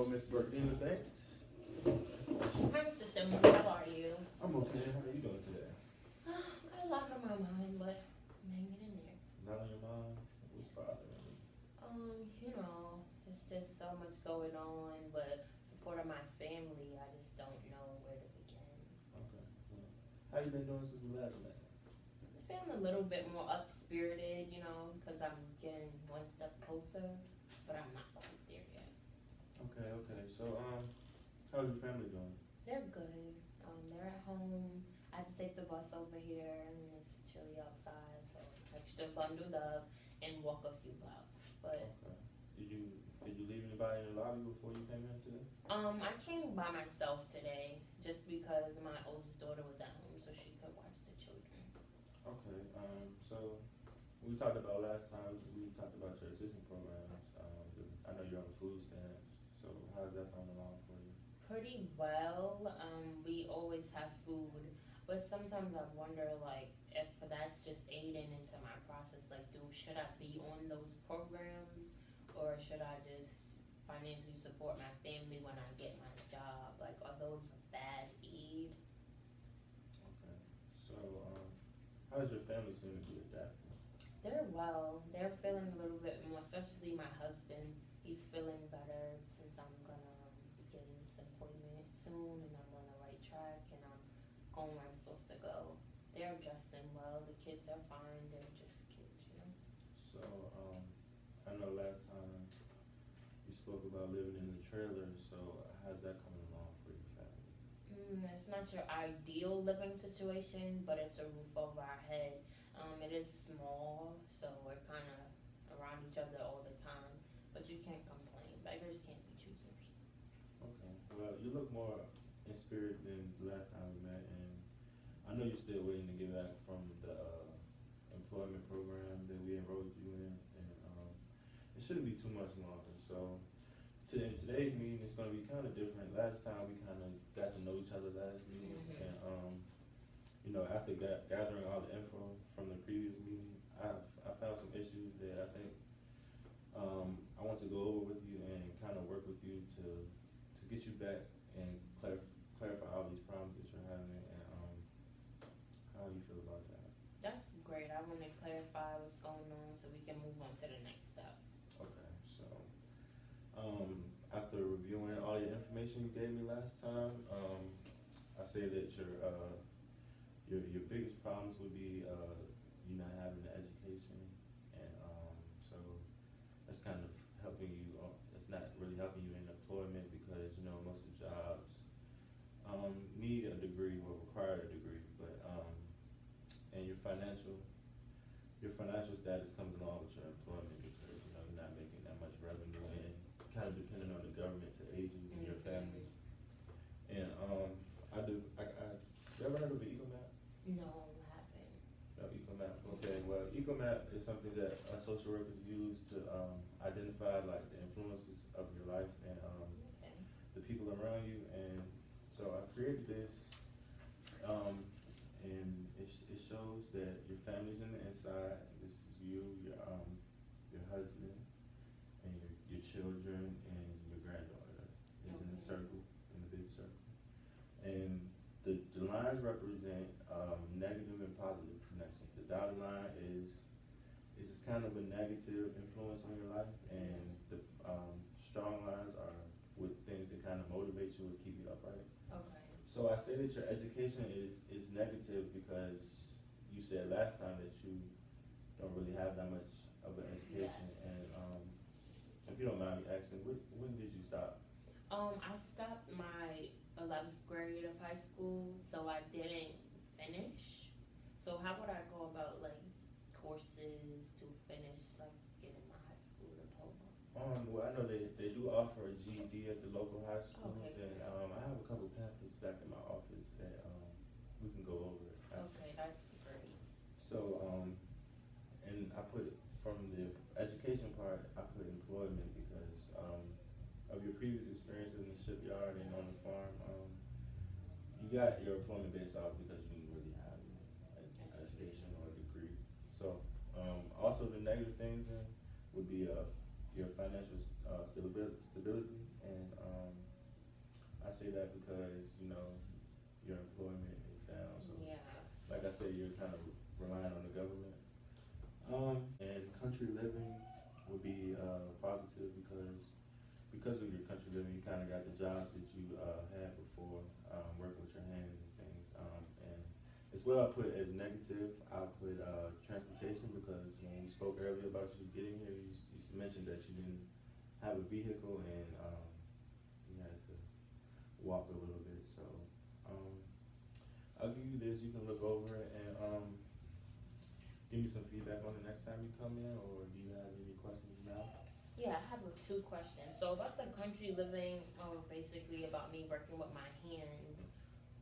Miss Burdina Banks. Hi, Mr. Simmons. How are you? I'm okay. How are you doing today? Got a lot on my mind, but I'm hanging in there. Not on your mind? What's bothering you? It's just so much going on, but supporting my family, I just don't know where to begin. Okay. Well, how you been doing since we last met? Feeling a little bit more up spirited, because I'm getting one step closer, but I'm not quite there yet. Okay. So, how's your family doing? They're good. They're at home. I had to take the bus over here, and it's chilly outside, so I extra bundled up and walk a few blocks. But Okay. Did you leave anybody in the lobby before you came in today? I came by myself today just because my oldest daughter was at home, so she could watch the children. Okay. So we talked about last time. We talked about your assistant programs. I know you're on food stamps. So how's that coming along for you? Pretty well. We always have food, but sometimes I wonder, like, if that's just aiding into my process. Like, should I be on those programs, or should I just financially support my family when I get my job? Like, are those bad aid? Okay. So, how's your family seem to be adapting? They're well. They're feeling a little bit more, especially my husband. He's feeling better since I'm gonna be getting this employment soon, and I'm on the right track, and I'm going where I'm supposed to go. They're adjusting well. The kids are fine. They're just kids. So, I know last time you spoke about living in the trailer. So, how's that coming along for your family? It's not your ideal living situation, but it's a roof over our head. It is small, so we're kind of around each other all the time, but you can't complain. Beggars can't be choosers. Okay. Well, you look more in spirit than the last time we met, and I know you're still waiting to get back from the employment program that we enrolled you in, and it shouldn't be too much longer. So, in today's meeting, it's going to be kind of different. Last time we kind of got to know each other last meeting, and after gathering all the info from the previous meeting, I found some issues that I think I want to go over with you and kind of work with you to get you back and clarify all these problems that you're having, and how do you feel about that? That's great. I want to clarify what's going on so we can move on to the next step. Okay, so after reviewing all your information you gave me last time, I say that your biggest problems would be you not having the education, and so that's kind of helping you. It's not really helping you in employment because most of the jobs need a degree or require a degree, but and your financial status comes along with your employment because you're not making that much revenue, and kind of depending on the government to aid you and your family. And you ever heard of the EcoMap? No, I haven't. No, EcoMap. Okay, well, EcoMap is something that social workers use to identify like the influences of your life and Okay. the people around you. And so I created this, and it shows that your family's in the inside. This is you, your husband, and your children, and your granddaughter is in the circle, in the big circle. And the lines represent negative and positive connections. The dotted line is just kind of a negative influence on your life, and the strong lines are with things that kind of motivate you or keep you upright. Okay. So I say that your education is negative because you said last time that you don't really have that much of an education. Yes. And if you don't mind me asking, when did you stop? I stopped my 11th grade of high school, so I didn't finish. So how would I go about like courses to finish, like getting my high school diploma? Well, I know they do offer a GED at the local high schools, Okay, and great. I have a couple pamphlets back in my office that we can go over it after. Okay, that's great. So, and I put from the education part, I put employment because of your previous experiences in the shipyard and on the farm. You got your employment based off because you didn't really have an education or a degree. So, also the negative things then would be your financial stability, and I say that because your employment is down. So, Yeah. like I said, you're kind of relying on the government. And country living would be positive because of your country living, you kind of got the jobs that you had before, working with your hands and things. And as well, I put as negative, I put transportation because when we spoke earlier about you getting here, you mentioned that you didn't have a vehicle and you had to walk a little bit. So I'll give you this. You can look over it and give me some feedback on it next time you come in, or do you have any questions now? Yeah, I have two questions. So about the country living, basically about me working with my hands,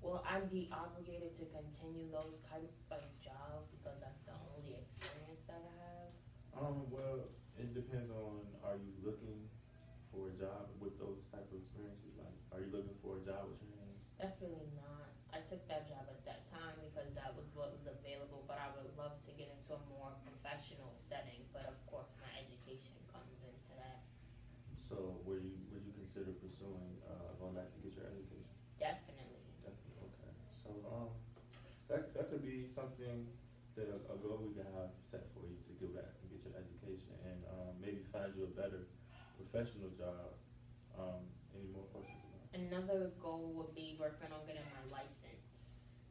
will I be obligated to continue those kind of jobs because that's the only experience that I have? Well, it depends on, are you looking for a job with those type of experiences? Like, are you looking for a job with your hands? Definitely not. I took that job at that time because that was what was available, but I would love to get into a more professional setting, but of course my education comes into that. So, would you consider pursuing going back to get your education? Definitely. Definitely. Okay. So, that could be something that a goal we can have set for you to go back and get your education and maybe find you a better professional job. Any more questions? Another goal would be working on getting my license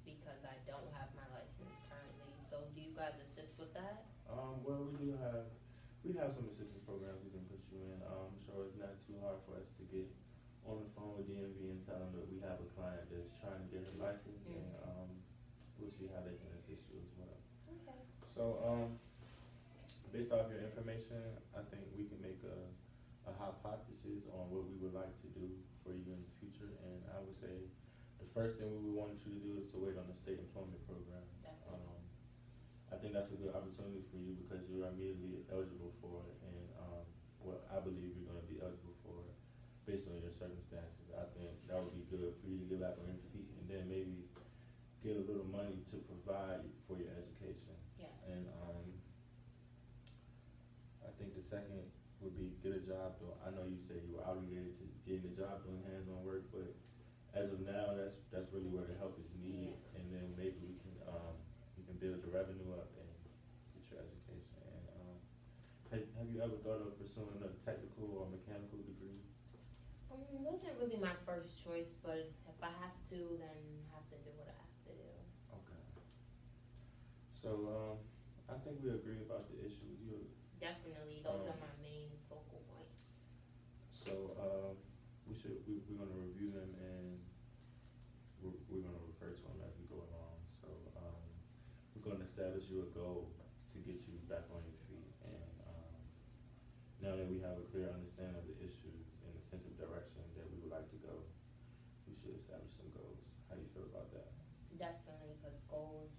because I don't have my license currently. So do you guys assist with that? Well, we have some assistance programs we can put you in. I'm sure it's not too hard for us to get on the phone with DMV and tell them that we have a client that's trying to get her license, and we'll see how they can assist you as well. Okay. So, based off your information, I think we can make a hypothesis on what we would like to do for you in the future, and I would say the first thing we would want you to do is to wait on the state employment program. Definitely. I think that's a good opportunity for you because you're immediately eligible for it, and well, I believe you're going to be eligible for it based on your circumstances. I think that would be good for you to get back on your feet, and then maybe get a little money to provide for your education. Yeah. And I think the second would be get a job. Though I know you said you were obligated to getting a job doing hands-on work, but as of now, that's really where the help is needed. Yeah. And then maybe we can build your revenue up and get your education. And have you ever thought of pursuing a technical or mechanical degree? It wasn't really my first choice, but if I have to, then I have to do what I have to do. Okay. So I think we agree about the issues. Definitely, those are my main focal points. So we're going to review them, and we're going to refer to them as we go along. So we're going to establish you a goal to get you back on your feet. And now that we have a clear understanding of the issues and the sense of direction that we would like to go, we should establish some goals. How do you feel about that? Definitely, because goals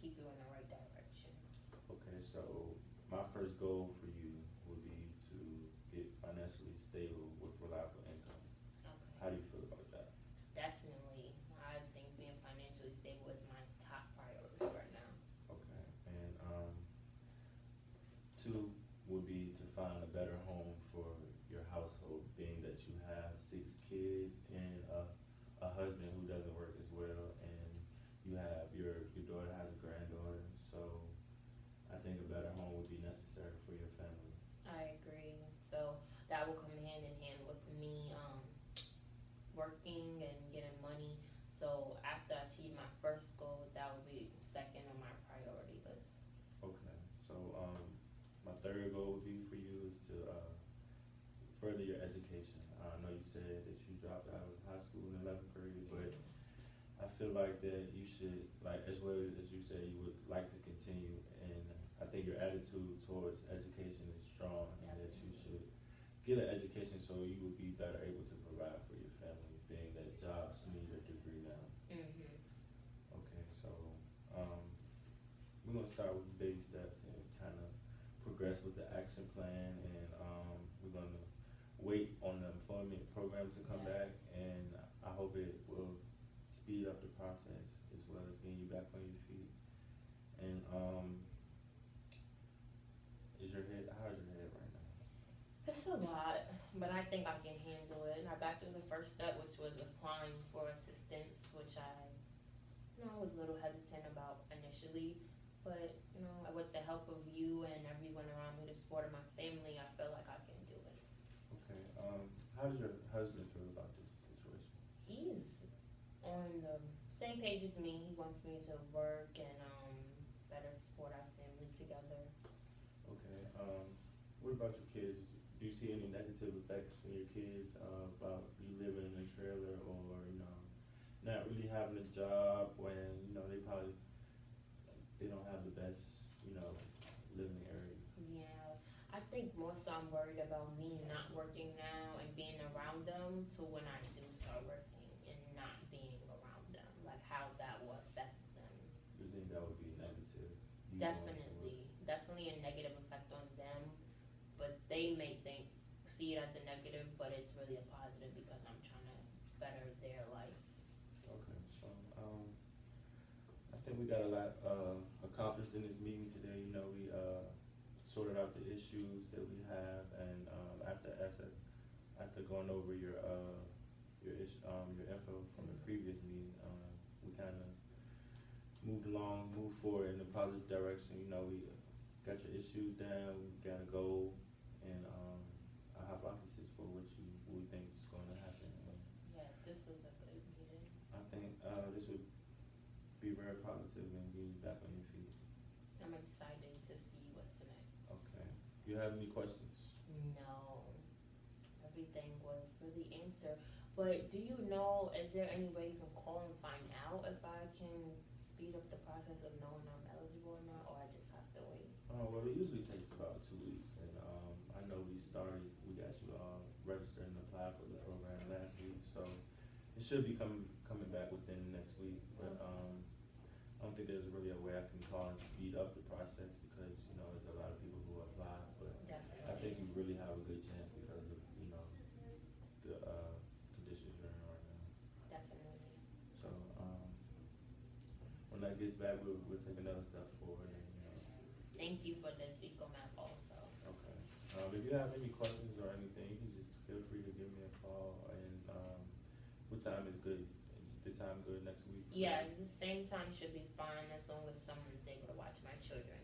keep you in the right direction. Okay, so my first goal for you would be to get financially stable with reliable income. Okay. How do you feel about that? Definitely. I think being financially stable is my top priority right now. Okay, and two would be to find a better home for your household, being that you have 6 kids and a husband who doesn't work as well, and you have your daughter has a granddaughter. So I think a better home would be necessary for your family. I agree. So that will come hand in hand with me working and getting money. So after I achieve my first goal, that would be second on my priority list. Okay, so my third goal would be for you is to further your education. I know you said that you dropped out of high school in 11th grade, but I feel like that you should, like, as well as you say, you would like to continue, and I think your attitude towards education is strong, and that you should get an education so you would be better able to provide for your family, being that jobs need a degree now. Okay, so we're gonna start with baby steps and kind of progress with the action plan, and we're gonna wait on the employment program to come back, and I hope it will speed up the process as well as getting you back on your feet. And how's your head right now? a lot, but I think I can handle it. I got through the first step, which was applying for assistance, which I was a little hesitant about initially. But, with the help of you and everyone around me, the support of my family, I feel like I can do it. Okay, how does your husband feel about this situation? He's on the same page as me. He wants me to work and better support our family together. Okay, what about your kids? Do you see any negative effects in your kids, about you living in a trailer or, not really having a job when, they probably, they don't have the best, living area? Yeah, I think more so I'm worried about me not working now and being around them to when I do start working and not being around them, like how that will affect them. You think that would be negative? You going to work? Definitely a negative effect on them, but they may see it as a negative, but it's really a positive because I'm trying to better their life. Okay, so, I think we got a lot, accomplished in this meeting today. We, sorted out the issues that we have, and, after going over your info from the previous meeting, we kinda moved forward in a positive direction. We got your issues down, we got a goal, and, a hypothesis for what we think is gonna happen. And Yes, this was a good meeting. I think, this would be very positive and get you back on your feet. I'm excited to see what's next. Okay. Do you have any questions? No, everything was really answered. But do you know, is there any way you can call and find out if I can speed up the process of knowing I'm eligible or not, or I just have to wait? Well, it usually takes about 2 weeks, and, I know we got you, registered and applied for the program last week, so it should be coming back within the next week, but, I don't think there's really a way I can call and speed up the process because, there's a lot of people who apply, but I think you really have a good chance because of, the, conditions you're in right now. Definitely. So, when that gets back, we'll take another step forward and, Thank you for this EcoMap also. okay. If you have any questions or anything, you can just feel free to give me a call, and, what time is good? Is the time good next week? Yeah, the same time should be fine as long as someone's able to watch my children